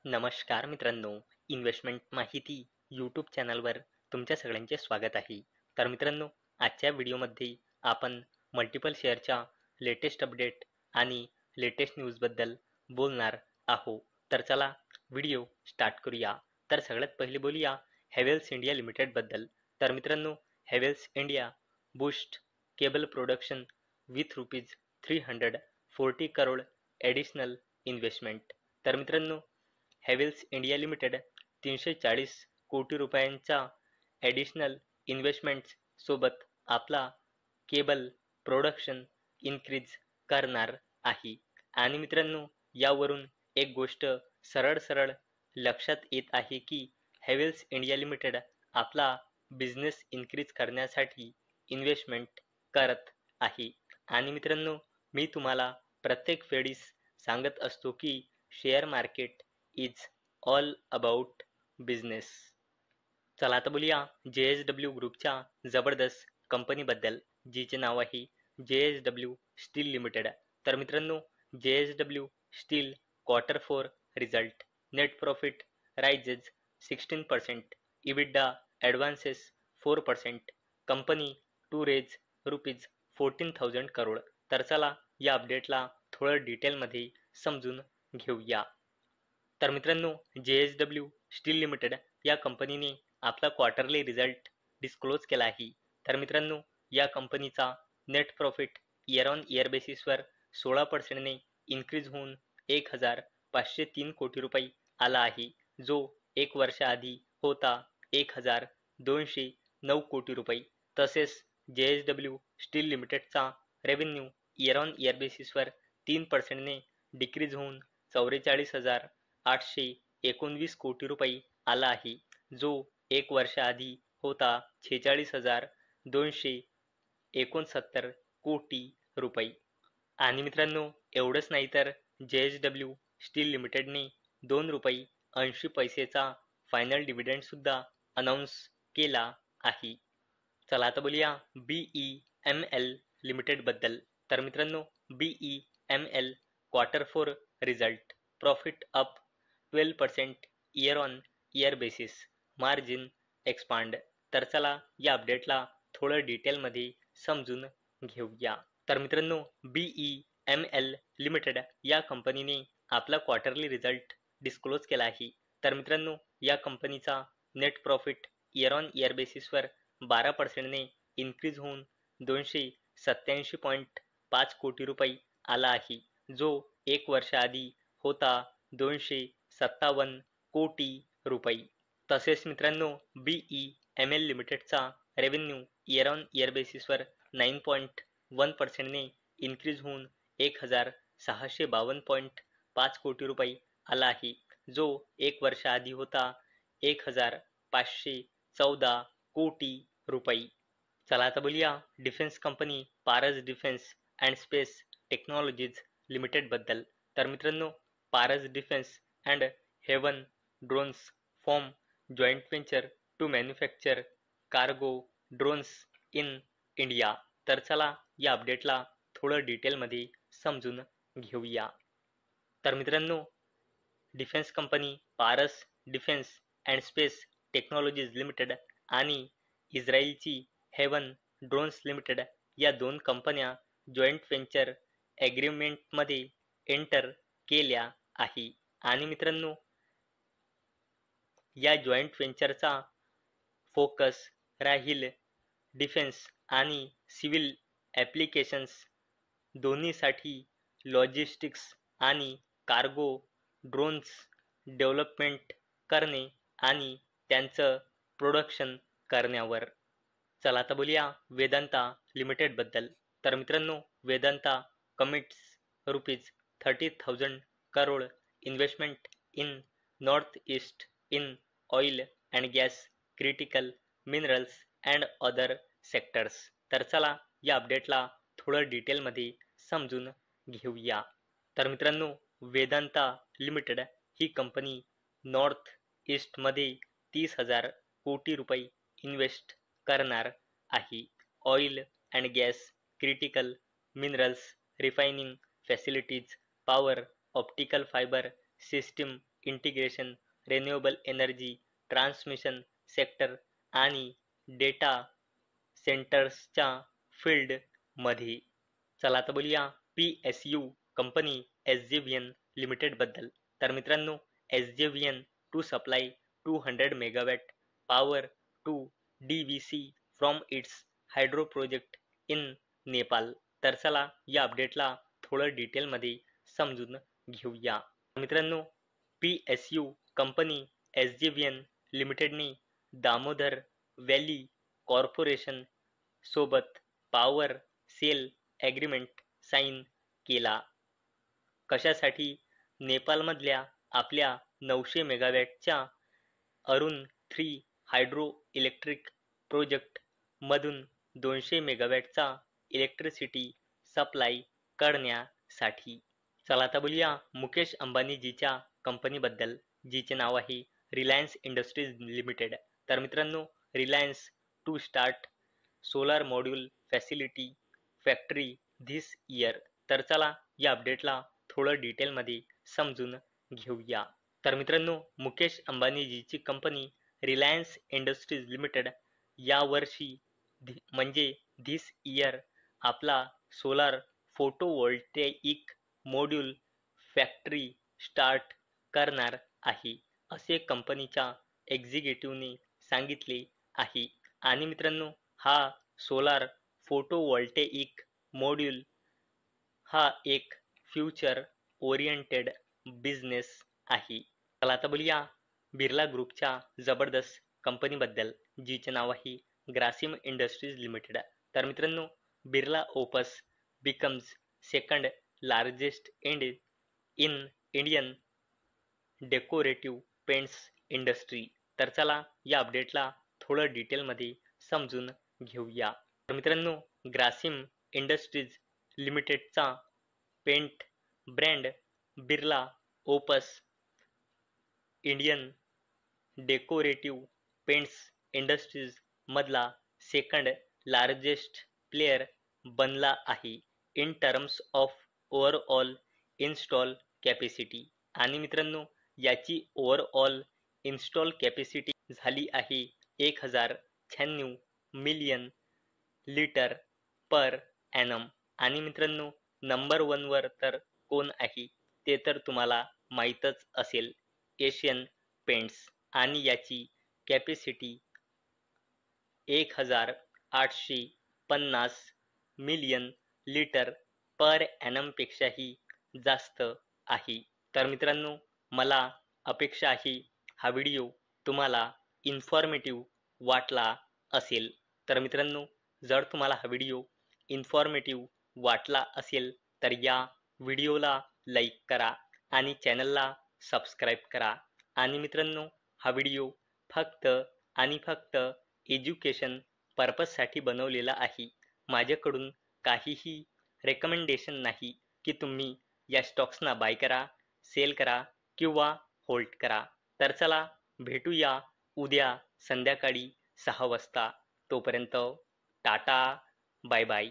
नमस्कार मित्रांनो, इन्व्हेस्टमेंट माहिती यूट्यूब चॅनलवर तुमच्या सगळ्यांचे स्वागत आहे. तर मित्रांनो, आजच्या व्हिडिओमध्ये आपण मल्टिपल शेअरच्या लेटेस्ट अपडेट आणि लेटेस्ट न्यूजबद्दल बोलणार आहोत. तर चला व्हिडिओ स्टार्ट करूया. तर सगळ्यात पहिले बोलूया हेवेल्स इंडिया लिमिटेडबद्दल. तर मित्रांनो, Havells India boost cable production with ₹340 crore additional investment. तर मित्रांनो, हेवेल्स इंडिया लिमिटेड 340 कोटी रुपयांच्या ॲडिशनल इन्व्हेस्टमेंट्स सोबत आपला केबल प्रोडक्शन इन्क्रीज करणार आहे. आणि मित्रांनो, यावरून एक गोष्ट सरळ सरळ लक्षात येत आहे की हेवेल्स इंडिया लिमिटेड आपला बिझनेस इन्क्रीज करण्यासाठी इन्व्हेस्टमेंट करत आहे. आणि मित्रांनो, मी तुम्हाला प्रत्येक वेळीस सांगत असतो की share market is all about business. चला आता बोलूया JSW ग्रुपच्या जबरदस्त कंपनीबद्दल, जिचे नाव आहे JSW स्टील लिमिटेड. तर मित्रांनो, JSW steel Q4 result, net profit rises 16%, EBITDA advances 4%, company to raise ₹14,000 crore. तर चला या अपडेटला थोडं डिटेलमध्ये समजून घेऊया. तर मित्रांनो, JSW स्टील लिमिटेड या कंपनीने आपला क्वार्टरली रिझल्ट डिस्क्लोज केला आहे. तर मित्रांनो, या कंपनीचा net profit year on year बेसिसवर 16%ने इन्क्रीज होऊन 1,503 कोटी रुपये आला आहे, जो एक वर्षाआधी होता 1,209 कोटी रुपये. तसेच JSW स्टील लिमिटेडचा रेव्हेन्यू इयर ऑन इयर बेसिसवर 3%ने डिक्रीज होऊन 44,819 कोटी रुपये आला आहे, जो एक वर्षाआधी होता 46,269 कोटी रुपये. आणि मित्रांनो, एवढंच नाही तर JSW स्टील लिमिटेडने ₹2.80चा फायनल डिव्हिडंडसुद्धा अनाऊन्स केला आहे. चला आता बोलूया BEML लिमिटेडबद्दल. तर मित्रांनो, BEML Q4 result, profit up 12% year on year basis, margin expand. तर चला या अपडेटला थोडं डिटेलमध्ये समजून घेऊया. तर मित्रांनो, BEML लिमिटेड या कंपनीने आपला क्वार्टरली रिझल्ट डिस्क्लोज केला आहे. तर मित्रांनो, या कंपनीचा net profit year on year बेसिसवर 12%ने इन्क्रीज होऊन 287.5 कोटी रुपये आला आहे, जो एक वर्षाआधी होता 257 कोटी रुपये. तसेच मित्रांनो, BEML लिमिटेडचा रेव्हेन्यू इयर ऑन इयर बेसिसवर 9.1%ने इन्क्रीज होऊन 1,652.5 कोटी रुपये आला आहे, जो एक वर्षाआधी होता 1,514 कोटी रुपये. चला आता बोलूया defence company Paras defence and space technologies लिमिटेडबद्दल. तर मित्रांनो, Paras defence and Heven drones form joint venture to manufacture cargo drones in India. तर चला या अपडेटला थोडं डिटेलमध्ये समजून घेऊया. तर मित्रांनो, defence company Paras defence and space technologies limited आणि इस्रायलची हेवन ड्रोन्स लिमिटेड या दोन कंपन्या जॉईंट वेंचर ॲग्रीमेंटमध्ये एंटर केल्या आहे. आणि मित्रांनो, या जॉईंट वेंचरचा फोकस राहील डिफेन्स आणि सिव्हिल ॲप्लिकेशन्स दोन्हीसाठी लॉजिस्टिक्स आणि कार्गो ड्रोन्स डेव्हलपमेंट करणे आणि त्यांचं प्रोडक्शन करण्यावर. चला आता बोलूया वेदांता लिमिटेडबद्दल. तर मित्रांनो, Vedanta commits ₹30,000 crore investment in north east in oil and gas, critical minerals and other sectors. तर चला या अपडेटला थोडं डिटेलमध्ये समजून घेऊया. तर मित्रांनो, वेदांता लिमिटेड ही कंपनी नॉर्थ ईस्टमध्ये 30,000 कोटी रुपये इन्व्हेस्ट करणार आहे. Oil and gas, critical minerals, refining facilities, power, optical fibre system integration, renewable energy, transmission sector आणि डेटा सेंटर्सच्या फील्डमध्ये. चला आता बोलूया PSU कंपनी SJVN लिमिटेडबद्दल. तर मित्रांनो, SJVN to supply 200 megawatt power to DVC from its hydro project in Nepal. तर चला या अपडेटला थोडं डिटेलमध्ये समजून घेऊया. मित्रांनो, PSU कंपनी SJVN लिमिटेडने दामोदर व्हॅली कॉर्पोरेशन सोबत पॉवर सेल ॲग्रीमेंट साइन केला. कशासाठी? नेपाळमधल्या आपल्या 900 मेगावॅटच्या अरुण 3 हायड्रो इलेक्ट्रिक प्रोजेक्ट मधून 200 मेगावॅटचा इलेक्ट्रिसिटी सप्लाय करण्यासाठी. चला आता बोलूया मुकेश अंबानीजीच्या कंपनीबद्दल, जिचे नाव आहे रिलायन्स इंडस्ट्रीज लिमिटेड. तर मित्रांनो, Reliance to start solar module facility factory this year. तर चला या अपडेटला थोडं डिटेलमध्ये समजून घेऊया. तर मित्रांनो, मुकेश अंबानीजीची कंपनी रिलायन्स इंडस्ट्रीज लिमिटेड यावर्षी म्हणजे धिस इयर आपला solar photovoltaic module factory start करणार आहे, असे कंपनीच्या एक्झिक्युटिव्हने सांगितले आहे. आणि मित्रांनो, हा सोलार फोटोव्होल्टेइक मॉड्यूल हा एक फ्युचर ओरिएंटेड बिझनेस आहे. चला आता बोलूया बिर्ला ग्रुपच्या जबरदस्त कंपनीबद्दल, जिचे नाव आहे ग्रासिम इंडस्ट्रीज लिमिटेड. तर मित्रांनो, Birla opus becomes second largest in Indian decorative paints industry. तर चला या अपडेटला थोडं डिटेलमध्ये समजून घेऊया. तर मित्रांनो, ग्रासिम इंडस्ट्रीज लिमिटेडचा paint brand Birla Opus Indian decorative paints industries मधला सेकंड लार्जेस्ट प्लेयर बनला आहे in terms of overall install capacity. आणि मित्रांनो, याची ओव्हरऑल इन्स्टॉल कॅपॅसिटी झाली आहे 1096 मिलियन लिटर पर ॲनम. आणि मित्रांनो, नंबर 1 वर तर कोण आहे ते तर तुम्हाला माहीतच असेल, एशियन पेंट्स. आणि याची कॅपॅसिटी 1850 मिलियन लिटर पर ॲनमपेक्षाही जास्त आहे. तर मित्रांनो, मला अपेक्षा आहे हा व्हिडिओ तुम्हाला इन्फॉर्मेटिव्ह वाटला असेल. तर मित्रांनो, जर तुम्हाला हा व्हिडिओ इन्फॉर्मेटिव्ह वाटला असेल तर या व्हिडिओला लाईक करा आणि चॅनलला सबस्क्राईब करा. आणि मित्रांनो, हा व्हिडिओ फक्त आणि फक्त एज्युकेशन पर्पजसाठी बनवलेला आहे. माझ्याकडून काहीही रेकमेंडेशन नाही की तुम्ही या स्टॉक्सना बाय करा, सेल करा किंवा होल्ड करा. तर चला भेटूया उद्या संध्याकाळी 6 वाजता. तोपर्यंत टाटा, बाय बाय.